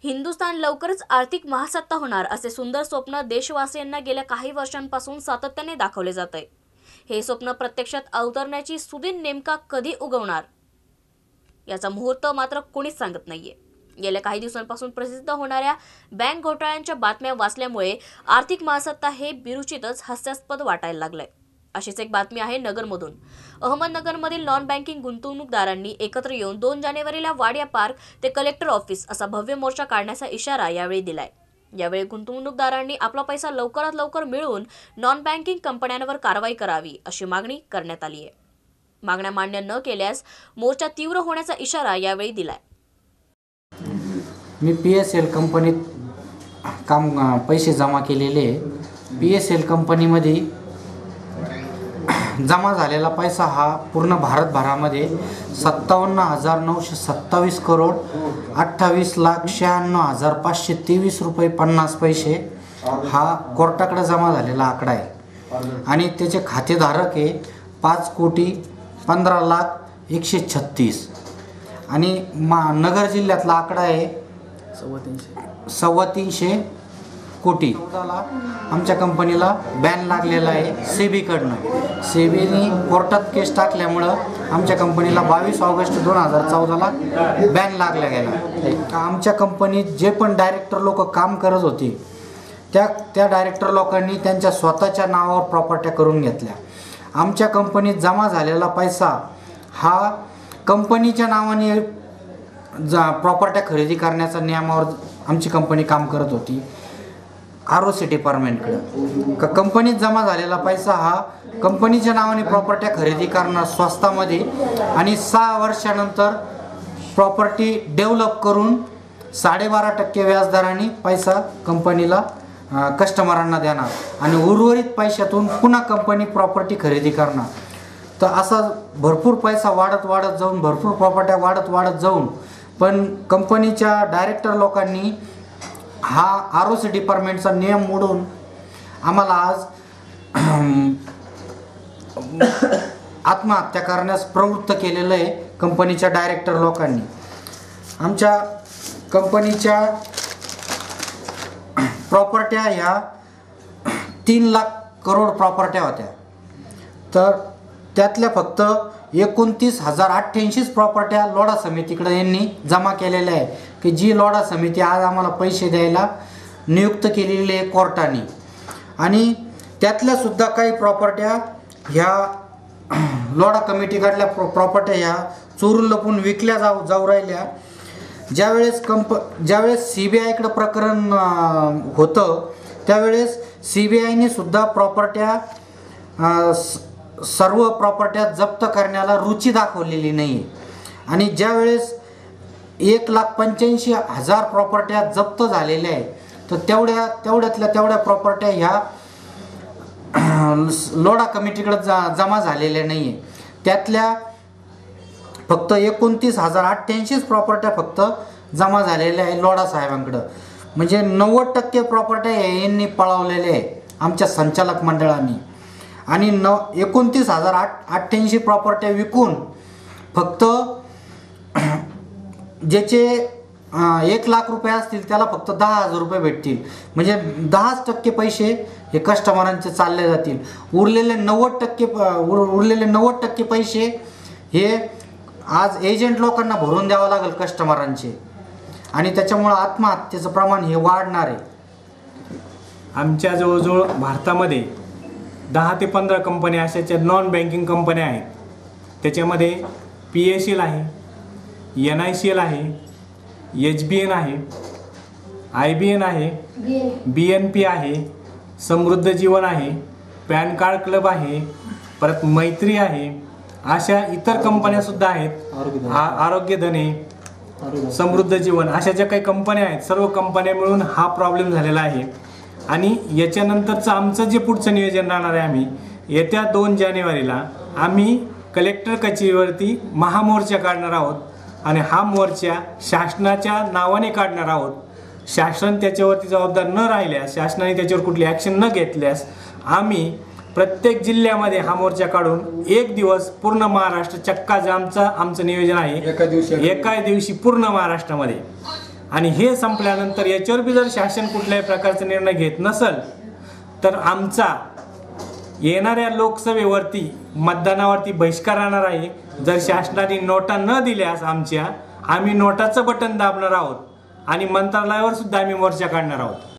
हिंदुस्थान लवकरच आर्थिक महासत्ता होणार असे सुंदर स्वप्न देशवासियांना गेल्या काही वर्षांपासून सातत्याने दाखवले जात आहे। हे स्वप्न प्रत्यक्षात अवतरण्याची सुदिन नेमका कधी उगवणार याचा मुहूर्त मात्र कोणीच सांगत नाहीये। गेल्या काही दिवसांपासून प्रसिद्ध होणाऱ्या बँक घोटाळ्यांच्या बातम्या वाचल्यामुळे आर्थिक महासत्ता हे बिरुचितच हास्यास्पद वाटायला लागलंय। अशीच एक बातमी आहे नगरमधून। अहमदनगरमधील नॉन बँकिंग गुंतवणूकदारांनी एकत्र येऊन 2 जानेवारीला वाडिया पार्क ते कलेक्टर ऑफिस असा भव्य मोर्चा काढण्याचा इशारा यावेळी दिलाय। यावेळी गुंतवणूकदारांनी आपला पैसा लवकरात लवकर मिळवून नॉन बँकिंग कंपन्यांवर कारवाई करावी अशी मागणी करण्यात आली आहे। मागण्या मान्य न केल्यास मोर्चा तीव्र होण्याचा इशारा यावेळी दिलाय। मी PSL कंपनीत पैसे जमा केलेले। PSL कंपनीमध्ये जमा झालेला पैसा हा पूर्ण भारतभरामध्ये 57,927 करोड 28,96,523 रुपये 50 पैसे हा कोर्टाकडे जमा झालेला आकडा आहे। आणि त्याचे खातेधारक आहे 5,15,01,36 आणि नगर जिल्ह्यातला आकडा आहे 3.25 कोटी। आमच्या कंपनीला बॅन लागलेला आहे सेबीकडनं। सेबीने कोर्टात केस टाकल्यामुळं आमच्या कंपनीला 22 ऑगस्ट 2014ला बॅन लागला गेला। आमच्या कंपनीत जे पण डायरेक्टर लोक काम करत होते त्या डायरेक्टर लोकांनी त्यांच्या स्वतःच्या नावावर प्रॉपर्ट्या करून घेतल्या। आमच्या कंपनीत जमा झालेला पैसा हा कंपनीच्या नावाने प्रॉपर्ट्या खरेदी करण्याच्या नियमावर आमची कंपनी काम करत होती ROC डिपार्टमेंटकडे। कंपनीत जमा झालेला पैसा हा कंपनीच्या नावाने प्रॉपर्ट्या खरेदी करणार स्वस्तामध्ये आणि 6 वर्षानंतर प्रॉपर्टी डेव्हलप करून 12.5% व्याजदराने पैसा कंपनीला कस्टमरांना देणार आणि उर्वरित पैशातून पुन्हा कंपनी प्रॉपर्टी खरेदी करणार। तर असा भरपूर पैसा वाढत जाऊन भरपूर प्रॉपर्ट्या वाढत जाऊन पण कंपनीच्या डायरेक्टर लोकांनी हा ROC डिपार्टमेंटचा नियम मोडून आम्हाला आज आत्महत्या करण्यास प्रवृत्त केलेलं आहे कंपनीच्या डायरेक्टर लोकांनी। आमच्या कंपनीच्या प्रॉपर्ट्या ह्या 3 लाख करोड प्रॉपर्ट्या होत्या। तर त्यातल्या फक्त 29,088 प्रॉपर्ट्या लोढा समितीकडे यांनी जमा केलेल्या आहे की जी लोढा समिती आज आम्हाला पैसे द्यायला नियुक्त केलेली आहे कोर्टाने। आणि त्यातल्या सुद्धा काही प्रॉपर्ट्या ह्या लोढा कमिटीकडल्या प्रॉपर्ट्या ह्या चोरून लपून विकल्या जाऊ राहिल्या। ज्यावेळेस CBIकडे प्रकरण होतं त्यावेळेस CBIने सुद्धा सर्व प्रॉपर्ट्या जप्त करण्याला रुची दाखवलेली नाही। आणि ज्यावेळेस 1,85,000 प्रॉपर्ट्या जप्त झालेल्या आहे तर तेवढ्या प्रॉपर्ट्या ह्या लोढा कमिटीकडे जमा झालेल्या नाही आहे। त्यातल्या फक्त 29,088 प्रॉपर्ट्या फक्त जमा झालेल्या आहे लोढा साहेबांकडं। म्हणजे 90% प्रॉपर्ट्या यांनी पळवलेल्या आहे आमच्या संचालक मंडळाने। आणि 29,088 प्रॉपर्ट्या विकून फक्त ज्याचे 1 लाख रुपये असतील त्याला फक्त 10,000 रुपये भेटतील। म्हणजे 10% पैसे हे कस्टमरांचे चालले जातील। उरलेले 90% पैसे हे आज एजंट लोकांना भरून द्यावं लागेल कस्टमरांचे आणि त्याच्यामुळे आत्महत्येचं प्रमाण हे वाढणार आहे। आमच्या जवळजवळ भारतामध्ये 10 ते 15 कंपन्या अशाच्या नॉन बँकिंग कंपन्या आहेत। त्याच्यामध्ये PSL आहे, NICL आहे, HBN आहे, IBN आहे, BNP आहे, समृद्ध जीवन आहे, पॅन कार्ड क्लब आहे, परत मैत्री आहे, अशा इतर कंपन्यासुद्धा आहेत। आरोग्यधन आहे, समृद्ध जीवन अशा ज्या काही कंपन्या आहेत सर्व कंपन्या मिळून हा प्रॉब्लेम झालेला आहे। आणि याच्यानंतरचं आमचं जे पुढचं नियोजन राहणार आहे आम्ही येत्या 2 जानेवारीला आम्ही कलेक्टर कचेरीवरती महामोर्चा काढणार आहोत आणि हा मोर्चा शासनाच्या नावाने काढणार आहोत। शासन त्याच्यावरती जबाबदार न राहिल्यास शासनाने त्याच्यावर कुठली ॲक्शन न घेतल्यास आम्ही प्रत्येक जिल्ह्यामध्ये हा मोर्चा काढून 1 दिवस पूर्ण महाराष्ट्र चक्का जामचं आमचं नियोजन आहे। एका दिवशी पूर्ण महाराष्ट्रामध्ये आणि हे संपल्यानंतर याच्यावर बी जर शासन कुठल्याही प्रकारचा निर्णय घेत नसेल तर आमचा येणाऱ्या लोकसभेवरती मतदानावरती बहिष्कार राहणार आहे. जर शासनाने नोटा न दिल्यास आम्ही नोटाचं बटन दाबणार आहोत आणि मंत्रालयावर सुद्धा आम्ही मोर्चा काढणार आहोत.